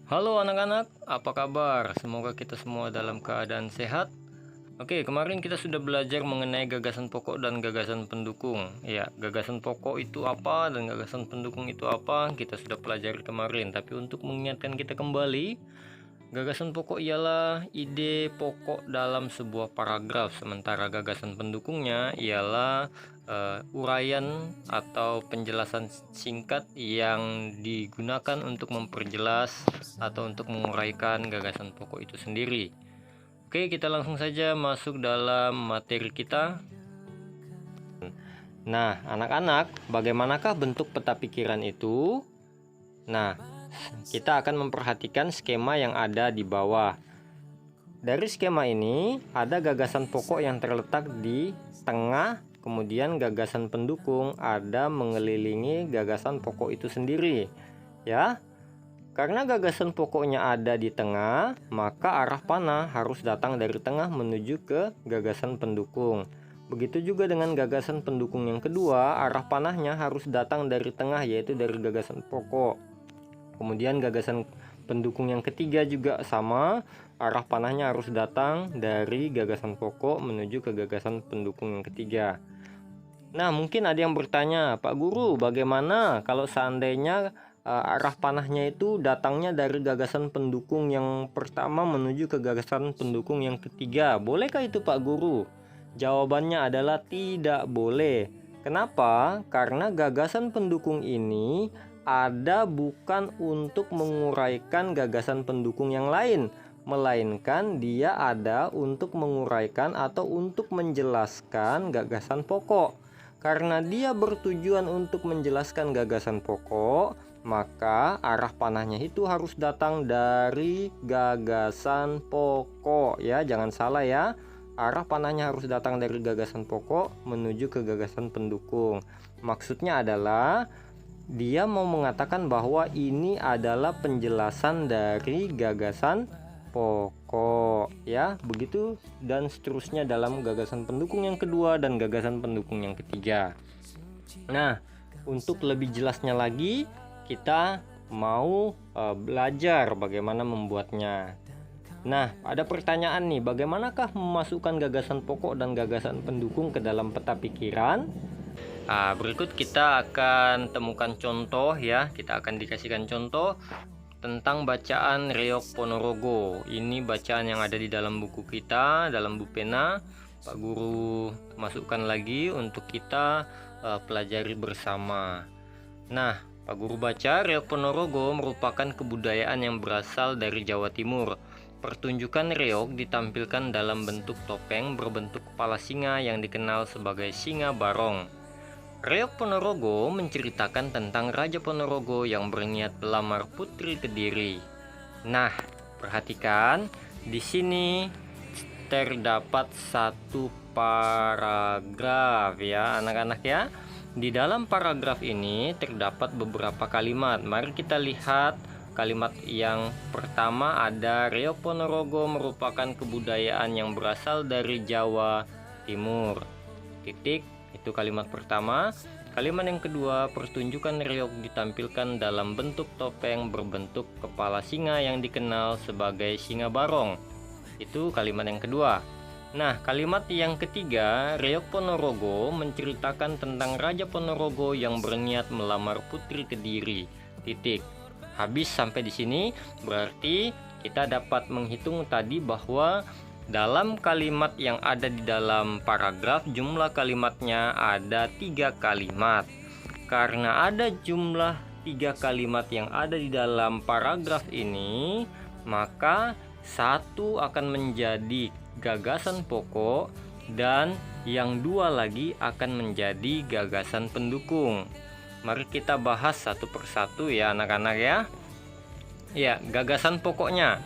Halo anak-anak, apa kabar? Semoga kita semua dalam keadaan sehat. Oke, kemarin kita sudah belajar mengenai gagasan pokok dan gagasan pendukung. Ya, gagasan pokok itu apa dan gagasan pendukung itu apa? Kita sudah pelajari kemarin. Tapi untuk mengingatkan kita kembali, gagasan pokok ialah ide pokok dalam sebuah paragraf, sementara gagasan pendukungnya ialah uraian atau penjelasan singkat yang digunakan untuk memperjelas atau untuk menguraikan gagasan pokok itu sendiri. Oke, kita langsung saja masuk dalam materi kita. Nah, anak-anak, bagaimanakah bentuk peta pikiran itu? Nah, kita akan memperhatikan skema yang ada di bawah. Dari skema ini, ada gagasan pokok yang terletak di tengah, kemudian gagasan pendukung ada mengelilingi gagasan pokok itu sendiri. Ya, karena gagasan pokoknya ada di tengah, maka arah panah harus datang dari tengah menuju ke gagasan pendukung. Begitu juga dengan gagasan pendukung yang kedua, arah panahnya harus datang dari tengah, yaitu dari gagasan pokok. Kemudian gagasan pendukung yang ketiga juga sama, arah panahnya harus datang dari gagasan pokok menuju ke gagasan pendukung yang ketiga. Nah, mungkin ada yang bertanya, Pak Guru, bagaimana kalau seandainya arah panahnya itu datangnya dari gagasan pendukung yang pertama menuju ke gagasan pendukung yang ketiga? Bolehkah itu, Pak Guru? Jawabannya adalah tidak boleh. Kenapa? Karena gagasan pendukung ini ada bukan untuk menguraikan gagasan pendukung yang lain, melainkan dia ada untuk menguraikan atau untuk menjelaskan gagasan pokok. Karena dia bertujuan untuk menjelaskan gagasan pokok, maka arah panahnya itu harus datang dari gagasan pokok ya, jangan salah ya. Arah panahnya harus datang dari gagasan pokok menuju ke gagasan pendukung. Maksudnya adalah dia mau mengatakan bahwa ini adalah penjelasan dari gagasan pokok ya, begitu dan seterusnya dalam gagasan pendukung yang kedua dan gagasan pendukung yang ketiga. Nah, untuk lebih jelasnya lagi kita mau belajar bagaimana membuatnya. Nah, ada pertanyaan nih, bagaimanakah memasukkan gagasan pokok dan gagasan pendukung ke dalam peta pikiran? Berikut kita akan temukan contoh ya, kita akan dikasihkan contoh tentang bacaan Reok Ponorogo. Ini bacaan yang ada di dalam buku kita, dalam buku pena. Pak Guru masukkan lagi untuk kita pelajari bersama. Nah, Pak Guru baca, Reok Ponorogo merupakan kebudayaan yang berasal dari Jawa Timur. Pertunjukan reok ditampilkan dalam bentuk topeng berbentuk kepala singa yang dikenal sebagai singa barong. Reok Ponorogo menceritakan tentang Raja Ponorogo yang berniat melamar Putri Kediri. Nah, perhatikan, di sini terdapat satu paragraf ya, anak-anak ya. Di dalam paragraf ini terdapat beberapa kalimat. Mari kita lihat kalimat yang pertama ada Reok Ponorogo merupakan kebudayaan yang berasal dari Jawa Timur. Titik. Itu kalimat pertama. Kalimat yang kedua, pertunjukan reok ditampilkan dalam bentuk topeng berbentuk kepala singa yang dikenal sebagai singa barong. Itu kalimat yang kedua. Nah, kalimat yang ketiga, Reok Ponorogo menceritakan tentang Raja Ponorogo yang berniat melamar Putri Kediri. Titik. Habis sampai di sini, berarti kita dapat menghitung tadi bahwa dalam kalimat yang ada di dalam paragraf, jumlah kalimatnya ada 3 kalimat. Karena ada jumlah 3 kalimat yang ada di dalam paragraf ini, maka satu akan menjadi gagasan pokok dan yang dua lagi akan menjadi gagasan pendukung. Mari kita bahas satu persatu ya anak-anak ya. Ya, gagasan pokoknya.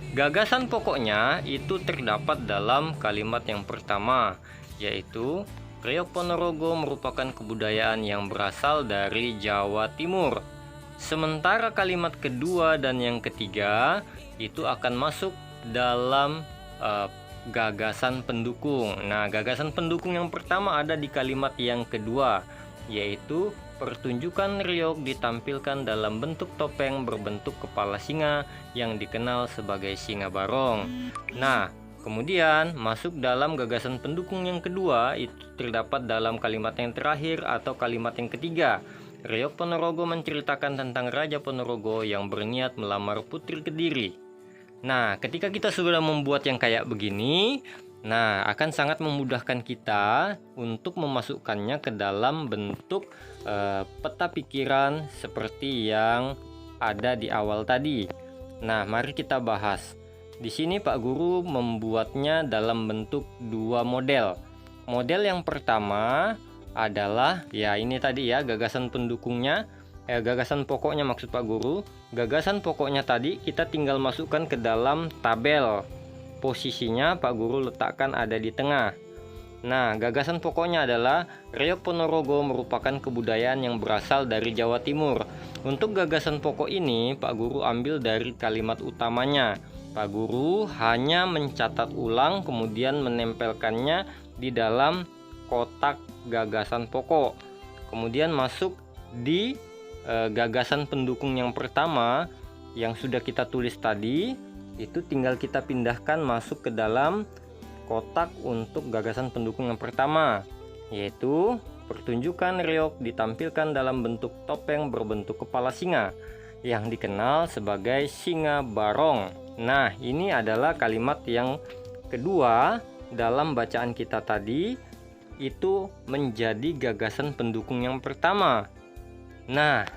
Gagasan pokoknya itu terdapat dalam kalimat yang pertama, yaitu Reok Ponorogo merupakan kebudayaan yang berasal dari Jawa Timur. Sementara kalimat kedua dan yang ketiga itu akan masuk dalam gagasan pendukung. Nah, gagasan pendukung yang pertama ada di kalimat yang kedua, yaitu pertunjukan Ryok ditampilkan dalam bentuk topeng berbentuk kepala singa yang dikenal sebagai singa barong. Nah, kemudian masuk dalam gagasan pendukung yang kedua, itu terdapat dalam kalimat yang terakhir atau kalimat yang ketiga. Ryok Ponorogo menceritakan tentang Raja Ponorogo yang berniat melamar Putri Kediri. Nah, ketika kita sudah membuat yang kayak begini, nah, akan sangat memudahkan kita untuk memasukkannya ke dalam bentuk peta pikiran seperti yang ada di awal tadi. Nah, mari kita bahas. Di sini Pak Guru membuatnya dalam bentuk dua model. Model yang pertama adalah ya ini tadi ya, gagasan pendukungnya, gagasan pokoknya maksud Pak Guru. Gagasan pokoknya tadi kita tinggal masukkan ke dalam tabel. Posisinya Pak Guru letakkan ada di tengah. Nah, gagasan pokoknya adalah Ryok Ponorogo merupakan kebudayaan yang berasal dari Jawa Timur. Untuk gagasan pokok ini Pak Guru ambil dari kalimat utamanya. Pak Guru hanya mencatat ulang kemudian menempelkannya di dalam kotak gagasan pokok. Kemudian masuk di gagasan pendukung yang pertama yang sudah kita tulis tadi, itu tinggal kita pindahkan masuk ke dalam kotak untuk gagasan pendukung yang pertama, yaitu pertunjukan Ryok ditampilkan dalam bentuk topeng berbentuk kepala singa yang dikenal sebagai singa barong. Nah, ini adalah kalimat yang kedua dalam bacaan kita tadi, itu menjadi gagasan pendukung yang pertama. Nah,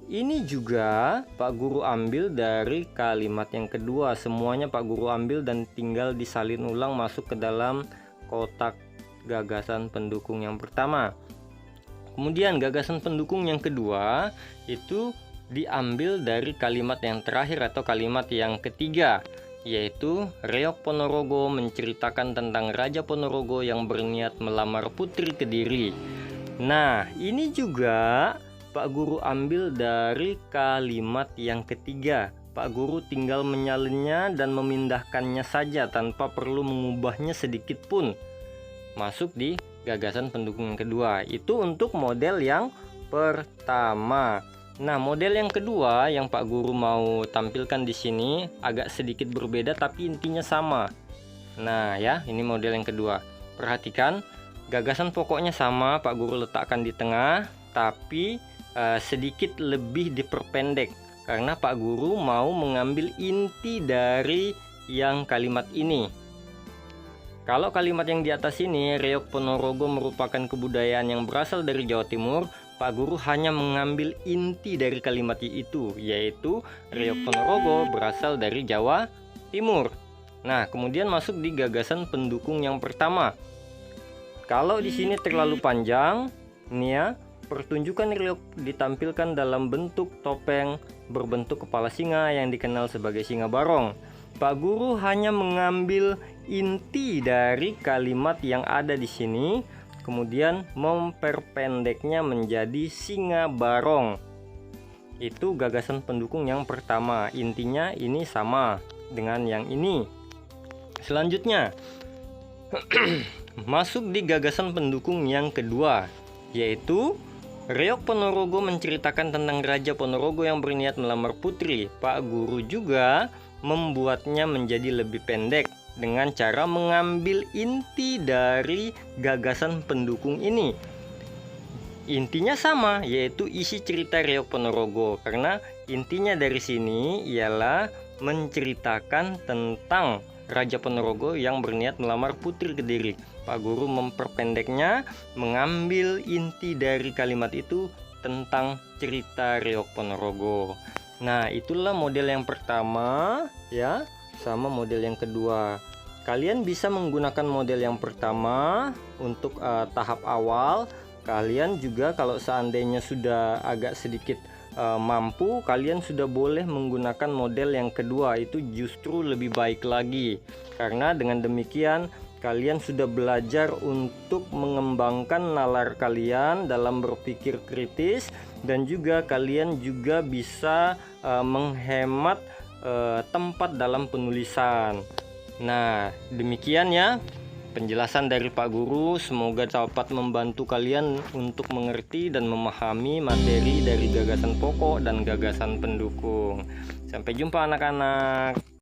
ini juga Pak Guru ambil dari kalimat yang kedua. Semuanya Pak Guru ambil dan tinggal disalin ulang masuk ke dalam kotak gagasan pendukung yang pertama. Kemudian gagasan pendukung yang kedua itu diambil dari kalimat yang terakhir atau kalimat yang ketiga, yaitu Ryok Ponorogo menceritakan tentang Raja Ponorogo yang berniat melamar Putri Kediri. Nah, ini juga Pak Guru ambil dari kalimat yang ketiga. Pak Guru tinggal menyalinnya dan memindahkannya saja tanpa perlu mengubahnya sedikit pun. Masuk di gagasan pendukung yang kedua. Itu untuk model yang pertama. Nah, model yang kedua yang Pak Guru mau tampilkan di sini agak sedikit berbeda tapi intinya sama. Nah, ya, ini model yang kedua. Perhatikan, gagasan pokoknya sama, Pak Guru letakkan di tengah, tapi sedikit lebih diperpendek karena Pak Guru mau mengambil inti dari yang kalimat ini. Kalau kalimat yang di atas ini, Ryok Ponorogo merupakan kebudayaan yang berasal dari Jawa Timur, Pak Guru hanya mengambil inti dari kalimat itu, yaitu Ryok Ponorogo berasal dari Jawa Timur. Nah, kemudian masuk di gagasan pendukung yang pertama. Kalau di sini terlalu panjang, ini ya, pertunjukan Ryok ditampilkan dalam bentuk topeng berbentuk kepala singa yang dikenal sebagai singa barong. Pak Guru hanya mengambil inti dari kalimat yang ada di sini, kemudian memperpendeknya menjadi singa barong. Itu gagasan pendukung yang pertama. Intinya ini sama dengan yang ini. Selanjutnya masuk di gagasan pendukung yang kedua, yaitu Ryok Ponorogo menceritakan tentang Raja Ponorogo yang berniat melamar putri. Pak Guru juga membuatnya menjadi lebih pendek dengan cara mengambil inti dari gagasan pendukung ini. Intinya sama, yaitu isi cerita Ryok Ponorogo, karena intinya dari sini ialah menceritakan tentang Raja Ponorogo yang berniat melamar Putri Kediri. Pak Guru memperpendeknya, mengambil inti dari kalimat itu tentang cerita Ryok Ponorogo. Nah, itulah model yang pertama ya, sama model yang kedua. Kalian bisa menggunakan model yang pertama untuk tahap awal. Kalian juga kalau seandainya sudah agak sedikit mampu, kalian sudah boleh menggunakan model yang kedua. Itu justru lebih baik lagi, karena dengan demikian kalian sudah belajar untuk mengembangkan nalar kalian dalam berpikir kritis, dan juga kalian juga bisa menghemat tempat dalam penulisan. Nah, demikian ya penjelasan dari Pak Guru. Semoga dapat membantu kalian untuk mengerti dan memahami materi dari gagasan pokok dan gagasan pendukung. Sampai jumpa anak-anak.